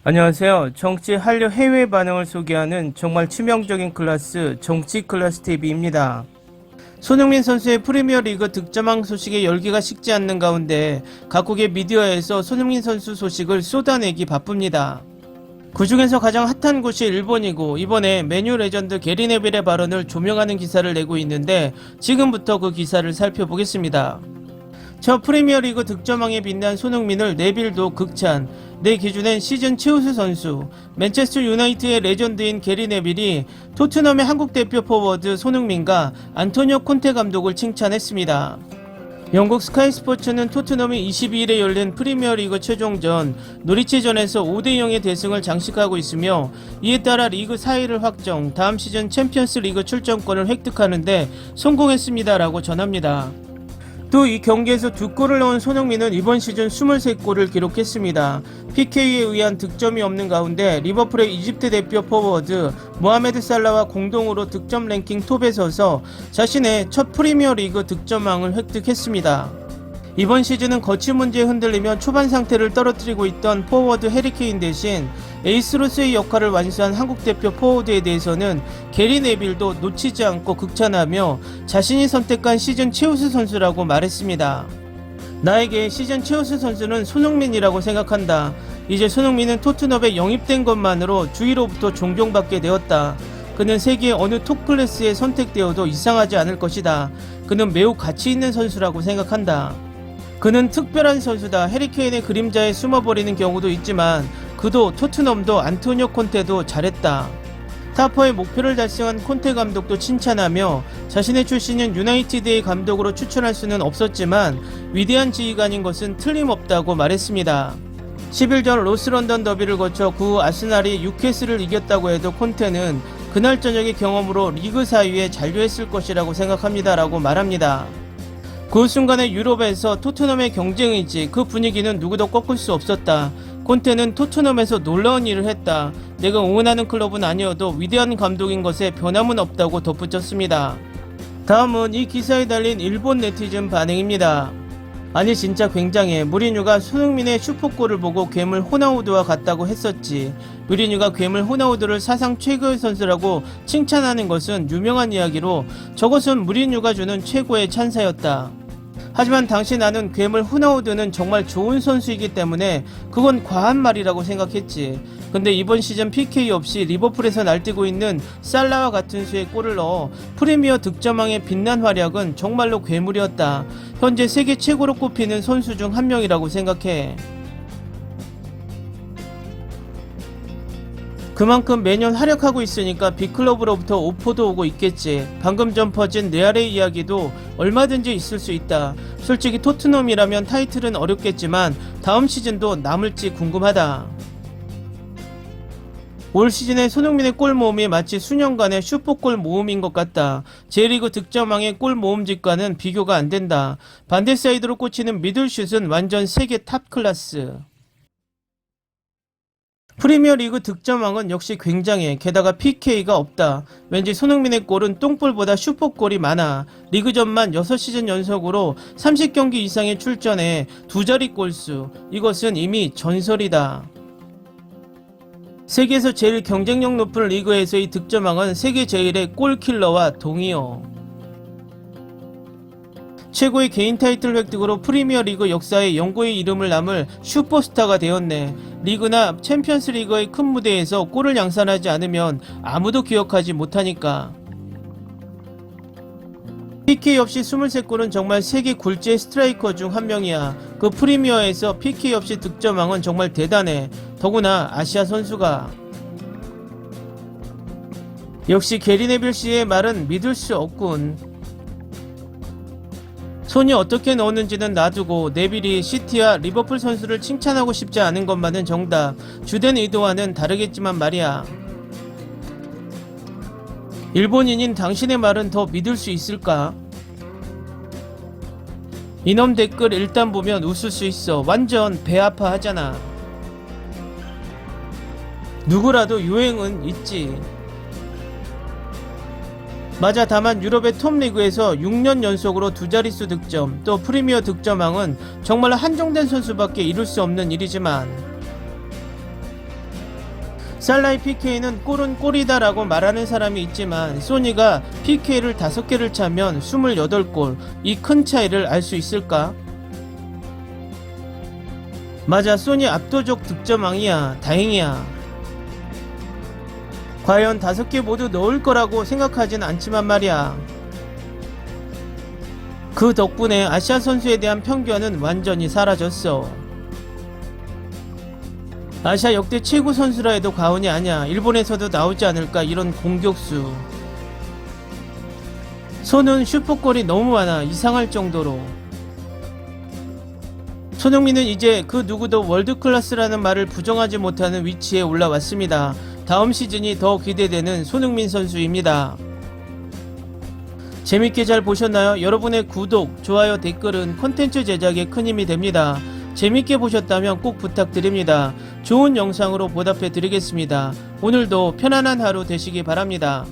안녕하세요. 정치 한류 해외 반응을 소개하는 정말 치명적인 클래스 정치 클래스 TV입니다. 손흥민 선수의 프리미어리그 득점왕 소식에 열기가 식지 않는 가운데 각국의 미디어에서 손흥민 선수 소식을 쏟아내기 바쁩니다. 그 중에서 가장 핫한 곳이 일본이고 이번에 맨유 레전드 게리 네빌의 발언을 조명하는 기사를 내고 있는데 지금부터 그 기사를 살펴보겠습니다. 첫 프리미어리그 득점왕에 빛난 손흥민을 네빌도 극찬, 내 기준엔 시즌 최우수 선수, 맨체스터 유나이티드의 레전드인 게리 네빌이 토트넘의 한국대표 포워드 손흥민과 안토니오 콘테 감독을 칭찬했습니다. 영국 스카이 스포츠는 토트넘이 22일에 열린 프리미어리그 최종전 노리치전에서 5대0의 대승을 장식하고 있으며 이에 따라 리그 4위를 확정, 다음 시즌 챔피언스 리그 출전권을 획득하는데 성공했습니다라고 전합니다. 또 이 경기에서 2골을 넣은 손흥민은 이번 시즌 23골을 기록했습니다. PK에 의한 득점이 없는 가운데 리버풀의 이집트 대표 포워드 모하메드 살라와 공동으로 득점 랭킹 톱에 서서 자신의 첫 프리미어리그 득점왕을 획득했습니다. 이번 시즌은 거취 문제에 흔들리며 초반 상태를 떨어뜨리고 있던 포워드 해리케인 대신 에이스로서의 역할을 완수한 한국대표 포워드에 대해서는 게리 네빌도 놓치지 않고 극찬하며 자신이 선택한 시즌 최우수 선수라고 말했습니다. 나에게 시즌 최우수 선수는 손흥민이라고 생각한다. 이제 손흥민은 토트넘에 영입된 것만으로 주위로부터 존경받게 되었다. 그는 세계의 어느 톱클래스에 선택되어도 이상하지 않을 것이다. 그는 매우 가치 있는 선수라고 생각한다. 그는 특별한 선수다. 해리케인의 그림자에 숨어버리는 경우도 있지만 그도 토트넘도 안토니오 콘테도 잘했다. 타퍼의 목표를 달성한 콘테 감독도 칭찬하며 자신의 출신인 유나이티드의 감독으로 추천할 수는 없었지만 위대한 지휘관인 것은 틀림없다고 말했습니다. 10일 전 로스런던 더비를 거쳐 구 아스날이 뉴캐슬을 이겼다고 해도 콘테는 그날 저녁의 경험으로 리그 4위에 잔류했을 것이라고 생각합니다 라고 말합니다. 그 순간에 유럽에서 토트넘의 경쟁이지 그 분위기는 누구도 꺾을 수 없었다. 콘테는 토트넘에서 놀라운 일을 했다. 내가 응원하는 클럽은 아니어도 위대한 감독인 것에 변함은 없다고 덧붙였습니다. 다음은 이 기사에 달린 일본 네티즌 반응입니다. 아니 진짜 굉장해. 무리뉴가 손흥민의 슈퍼골을 보고 괴물 호나우두와 같다고 했었지. 무리뉴가 괴물 호나우두를 사상 최고의 선수라고 칭찬하는 것은 유명한 이야기로 저것은 무리뉴가 주는 최고의 찬사였다. 하지만 당시 나는 괴물 호나우두는 정말 좋은 선수이기 때문에 그건 과한 말이라고 생각했지. 근데 이번 시즌 PK 없이 리버풀에서 날뛰고 있는 살라와 같은 수의 골을 넣어 프리미어 득점왕의 빛난 활약은 정말로 괴물이었다. 현재 세계 최고로 꼽히는 선수 중 한 명이라고 생각해. 그만큼 매년 활약하고 있으니까 빅클럽으로부터 오퍼도 오고 있겠지. 방금 전 퍼진 레알의 이야기도 얼마든지 있을 수 있다. 솔직히 토트넘이라면 타이틀은 어렵겠지만 다음 시즌도 남을지 궁금하다. 올 시즌의 손흥민의 골 모음이 마치 수년간의 슈퍼골 모음인 것 같다. J리그 득점왕의 골 모음집과는 비교가 안 된다. 반대 사이드로 꽂히는 미들슛은 완전 세계 탑 클래스. 프리미어리그 득점왕은 역시 굉장해. 게다가 PK가 없다. 왠지 손흥민의 골은 똥볼보다 슈퍼골이 많아. 리그전만 6시즌 연속으로 30경기 이상의 출전에 2자리 골수. 이것은 이미 전설이다. 세계에서 제일 경쟁력 높은 리그에서의 득점왕은 세계 제일의 골킬러와 동의어. 최고의 개인 타이틀 획득으로 프리미어리그 역사에 영구의 이름을 남을 슈퍼스타가 되었네. 리그나 챔피언스 리그의 큰 무대에서 골을 양산하지 않으면 아무도 기억하지 못하니까. PK 없이 23골은 정말 세계 굴지의 스트라이커 중 한 명이야. 그 프리미어에서 PK 없이 득점왕은 정말 대단해. 더구나 아시아 선수가. 역시 게리 네빌 씨의 말은 믿을 수 없군. 손이 어떻게 넣었는지는 놔두고 네빌이 시티와 리버풀 선수를 칭찬하고 싶지 않은 것만은 정답. 주된 의도와는 다르겠지만 말이야. 일본인인 당신의 말은 더 믿을 수 있을까? 이놈 댓글 일단 보면 웃을 수 있어. 완전 배 아파 하잖아. 누구라도 유행은 있지. 맞아. 다만 유럽의 톱리그에서 6년 연속으로 2자릿수 득점, 또 프리미어 득점왕은 정말 한정된 선수밖에 이룰 수 없는 일이지만 살라의 PK는 골은 골이다라고 말하는 사람이 있지만 소니가 PK를 5개를 차면 28골, 이 큰 차이를 알 수 있을까? 맞아, 소니 압도적 득점왕이야. 다행이야. 과연 5개 모두 넣을 거라고 생각하진 않지만 말이야. 그 덕분에 아시아 선수에 대한 편견은 완전히 사라졌어. 아시아 역대 최고 선수라 해도 과언이 아니야. 일본에서도 나오지 않을까 이런 공격수. 손은 슈퍼골이 너무 많아. 이상할 정도로. 손흥민은 이제 그 누구도 월드클래스라는 말을 부정하지 못하는 위치에 올라왔습니다. 다음 시즌이 더 기대되는 손흥민 선수입니다. 재밌게 잘 보셨나요? 여러분의 구독, 좋아요, 댓글은 콘텐츠 제작에 큰 힘이 됩니다. 재밌게 보셨다면 꼭 부탁드립니다. 좋은 영상으로 보답해 드리겠습니다. 오늘도 편안한 하루 되시기 바랍니다.